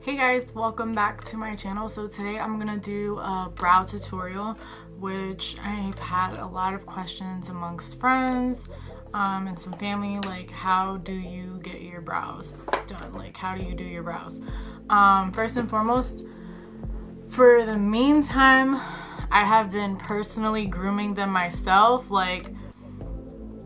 Hey guys, welcome back to my channel. So today I'm gonna do a brow tutorial, which I've had a lot of questions amongst friends and some family, like how do you get your brows done? Like how do you do your brows? First and foremost, for the meantime, I have been personally grooming them myself. Like,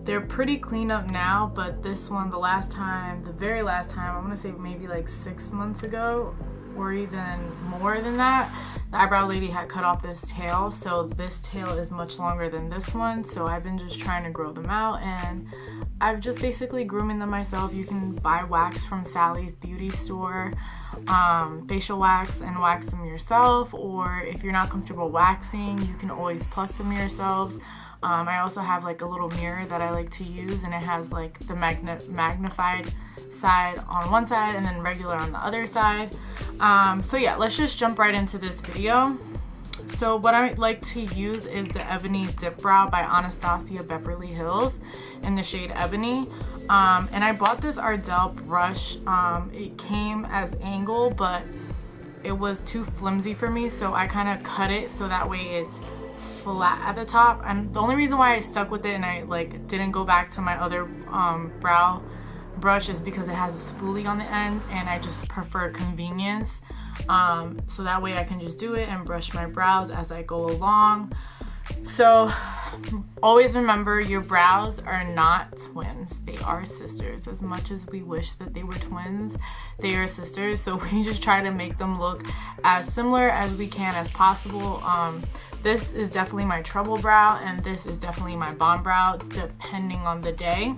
they're pretty clean up now, but this one, the very last time, I'm gonna say maybe like 6 months ago, or even more than that, the eyebrow lady had cut off this tail. So this tail is much longer than this one. So I've been just trying to grow them out, and I've just basically grooming them myself. You can buy wax from Sally's beauty store, facial wax, and wax them yourself. Or if you're not comfortable waxing, you can always pluck them yourselves. I also have like a little mirror that I like to use, and it has like the magnified side on one side and then regular on the other side. So yeah, let's just jump right into this video. So what I like to use is the Ebony Dip Brow by Anastasia Beverly Hills in the shade Ebony. And I bought this Ardell brush. It came as angle, but it was too flimsy for me, so I kind of cut it so that way it's flat at the top. And the only reason why I stuck with it and I like didn't go back to my other brow brush is because it has a spoolie on the end, and I just prefer convenience. So that way I can just do it and brush my brows as I go along. So always remember, your brows are not twins, they are sisters. As much as we wish that they were twins, they are sisters. So we just try to make them look as similar as we can as possible. This is definitely my trouble brow, and this is definitely my bomb brow, depending on the day.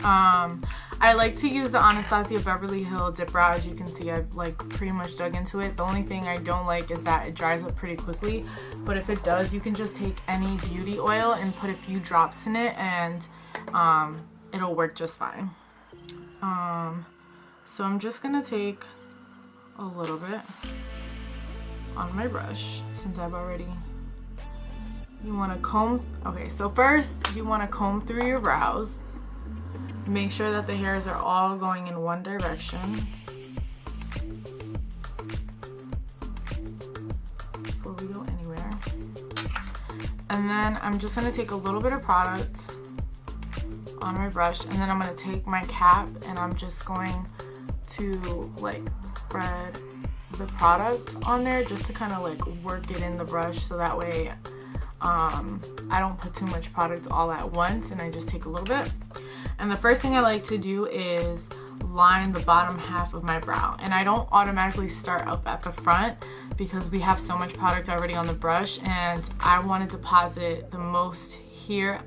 I like to use the Anastasia Beverly Hills Dip Brow. As you can see, I've like pretty much dug into it. The only thing I don't like is that it dries up pretty quickly, but if it does, you can just take any beauty oil and put a few drops in it, and it'll work just fine. So I'm just gonna take a little bit on my brush, since I've already, you want to comb. Okay, so first you want to comb through your brows. Make sure that the hairs are all going in one direction before we go anywhere. And then I'm just going to take a little bit of product on my brush, and then I'm going to take my cap and I'm just going to like spread the product on there, just to kind of like work it in the brush, so that way I don't put too much product all at once, and I just take a little bit. And the first thing I like to do is line the bottom half of my brow, and I don't automatically start up at the front because we have so much product already on the brush, and I want to deposit the most here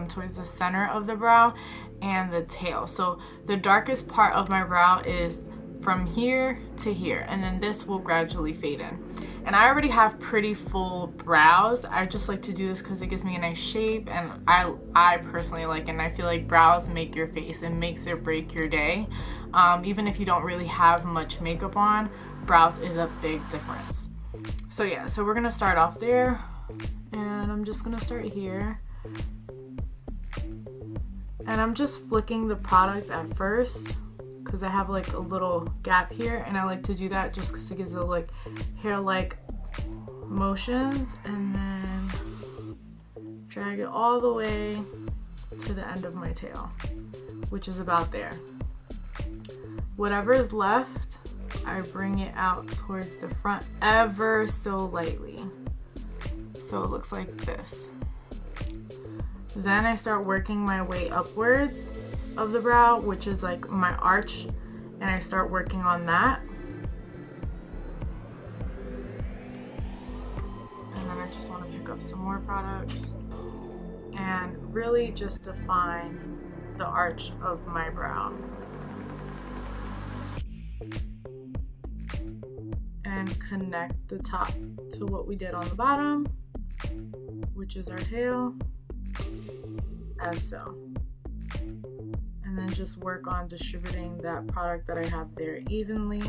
towards the center of the brow and the tail. So the darkest part of my brow is from here to here, and then this will gradually fade in. And I already have pretty full brows. I just like to do this because it gives me a nice shape, and I personally like it, and I feel like brows make your face. It makes or break your day. Even if you don't really have much makeup on, brows is a big difference. So yeah, so we're gonna start off there, and I'm just gonna start here. And I'm just flicking the product at first, because I have like a little gap here, and I like to do that just because it gives it like hair-like motions, and then drag it all the way to the end of my tail, which is about there. Whatever is left, I bring it out towards the front ever so lightly, so it looks like this. Then I start working my way upwards of the brow, which is like my arch, and I start working on that. And then I just want to pick up some more product and really just define the arch of my brow. And connect the top to what we did on the bottom, which is our tail, as so. And then just work on distributing that product that I have there evenly.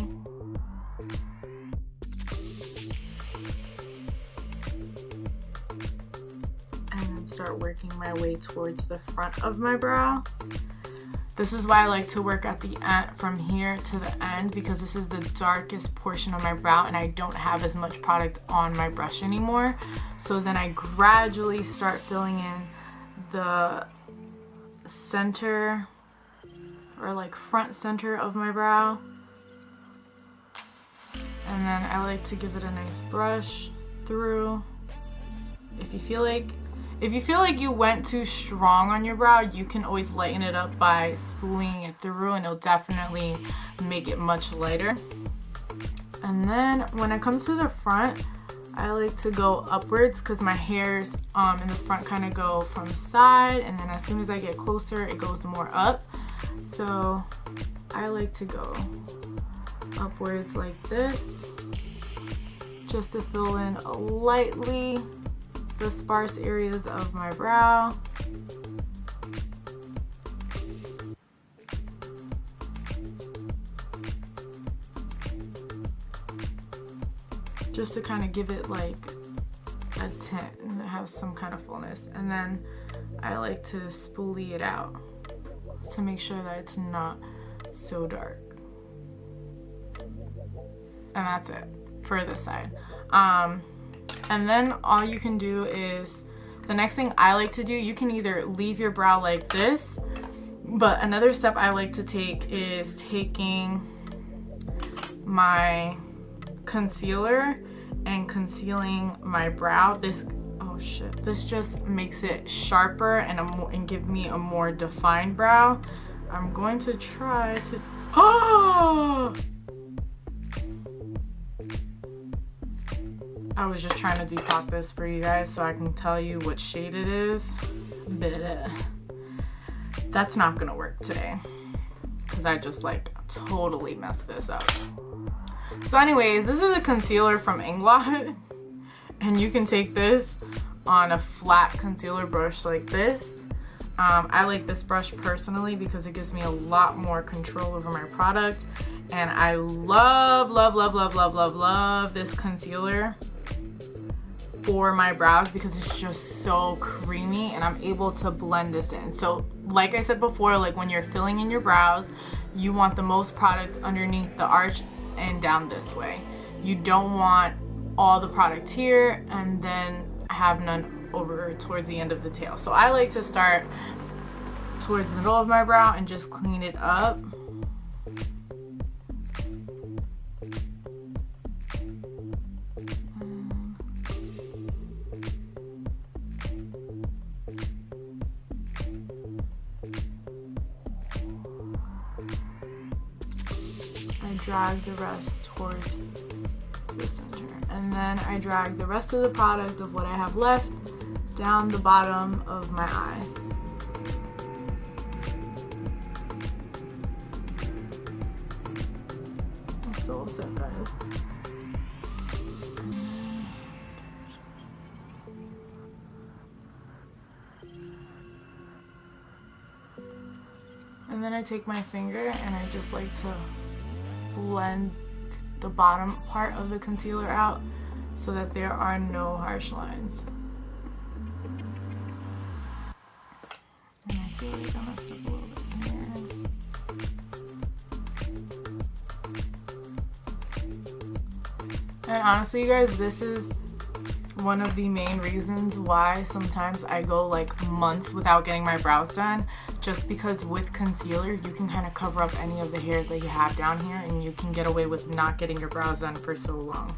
And then start working my way towards the front of my brow. This is why I like to work at the end, from here to the end, because this is the darkest portion of my brow and I don't have as much product on my brush anymore. So then I gradually start filling in the center, or like front center of my brow. And then I like to give it a nice brush through. If you feel like you went too strong on your brow, you can always lighten it up by spooling it through, and it'll definitely make it much lighter. And then when it comes to the front, I like to go upwards because my hairs in the front kind of go from the side, and then as soon as I get closer, it goes more up. So I like to go upwards like this, just to fill in lightly the sparse areas of my brow. Just to kind of give it like a tint and have some kind of fullness. And then I like to spoolie it out to make sure that it's not so dark. And that's it for this side. And then all you can do is, the next thing I like to do, you can either leave your brow like this, but another step I like to take is taking my concealer and concealing my brow. This, oh shit, this just makes it sharper and give me a more defined brow. I'm going to try to, oh! I was just trying to depop this for you guys so I can tell you what shade it is, but that's not gonna work today because I just like totally messed this up. So anyways, this is a concealer from Inglot, and you can take this on a flat concealer brush like this. I like this brush personally because it gives me a lot more control over my product, and I love, love, love, love, love, love, love this concealer for my brows because it's just so creamy and I'm able to blend this in. So like I said before, like when you're filling in your brows, you want the most product underneath the arch and down this way. You don't want all the product here and then have none over towards the end of the tail. So I like to start towards the middle of my brow and just clean it up. Drag the rest towards the center, and then I drag the rest of the product of what I have left down the bottom of my eye. I'm still upset, guys. And then I take my finger and I just like to blend the bottom part of the concealer out so that there are no harsh lines. And I feel like I messed up a little bit here. And honestly, you guys, this is one of the main reasons why sometimes I go like months without getting my brows done, just because with concealer you can kind of cover up any of the hairs that you have down here and you can get away with not getting your brows done for so long.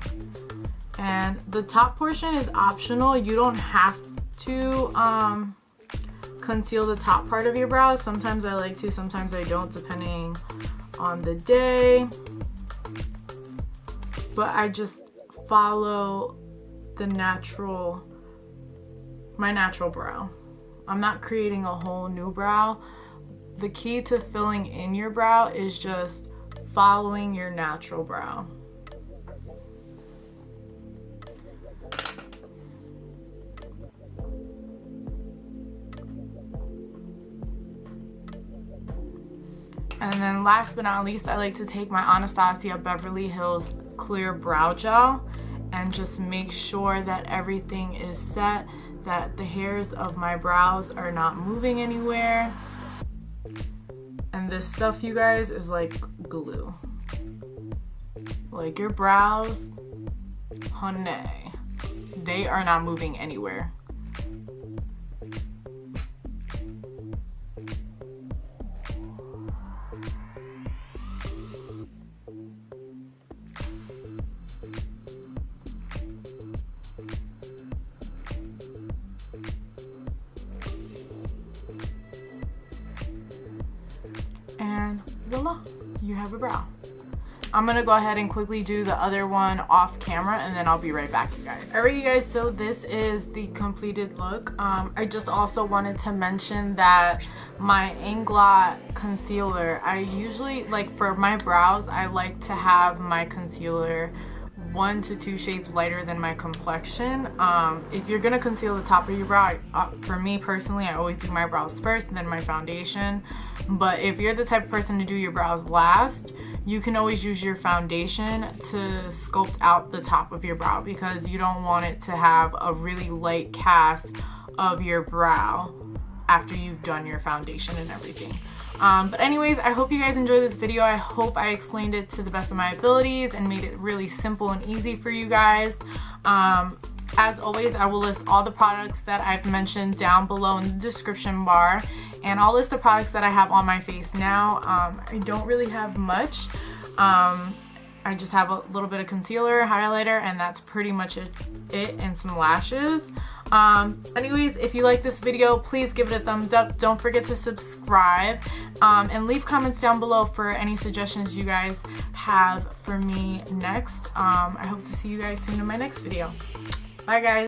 And the top portion is optional. You don't have to conceal the top part of your brows. Sometimes I like to, sometimes I don't, depending on the day. But I just follow the my natural brow. I'm not creating a whole new brow. The key to filling in your brow is just following your natural brow. And then last but not least, I like to take my Anastasia Beverly Hills Clear Brow Gel and just make sure that everything is set, that the hairs of my brows are not moving anywhere. And this stuff, you guys, is like glue. Like your brows, honey, they are not moving anywhere. And voila, you have a brow. I'm gonna go ahead and quickly do the other one off camera, and then I'll be right back, you guys. Alright, you guys, so this is the completed look. I just also wanted to mention that my Inglot concealer, I usually, like for my brows, I like to have my concealer 1 to 2 shades lighter than my complexion. If you're gonna conceal the top of your brow, for me personally, I always do my brows first, then my foundation. But if you're the type of person to do your brows last, you can always use your foundation to sculpt out the top of your brow, because you don't want it to have a really light cast of your brow after you've done your foundation and everything. But anyways, I hope you guys enjoyed this video. I hope I explained it to the best of my abilities and made it really simple and easy for you guys. As always, I will list all the products that I've mentioned down below in the description bar, and I'll list the products that I have on my face now. I don't really have much. I just have a little bit of concealer, highlighter, and that's pretty much it, and some lashes. Anyways, if you like this video, please give it a thumbs up. Don't forget to subscribe, and leave comments down below for any suggestions you guys have for me next. I hope to see you guys soon in my next video. Bye, guys.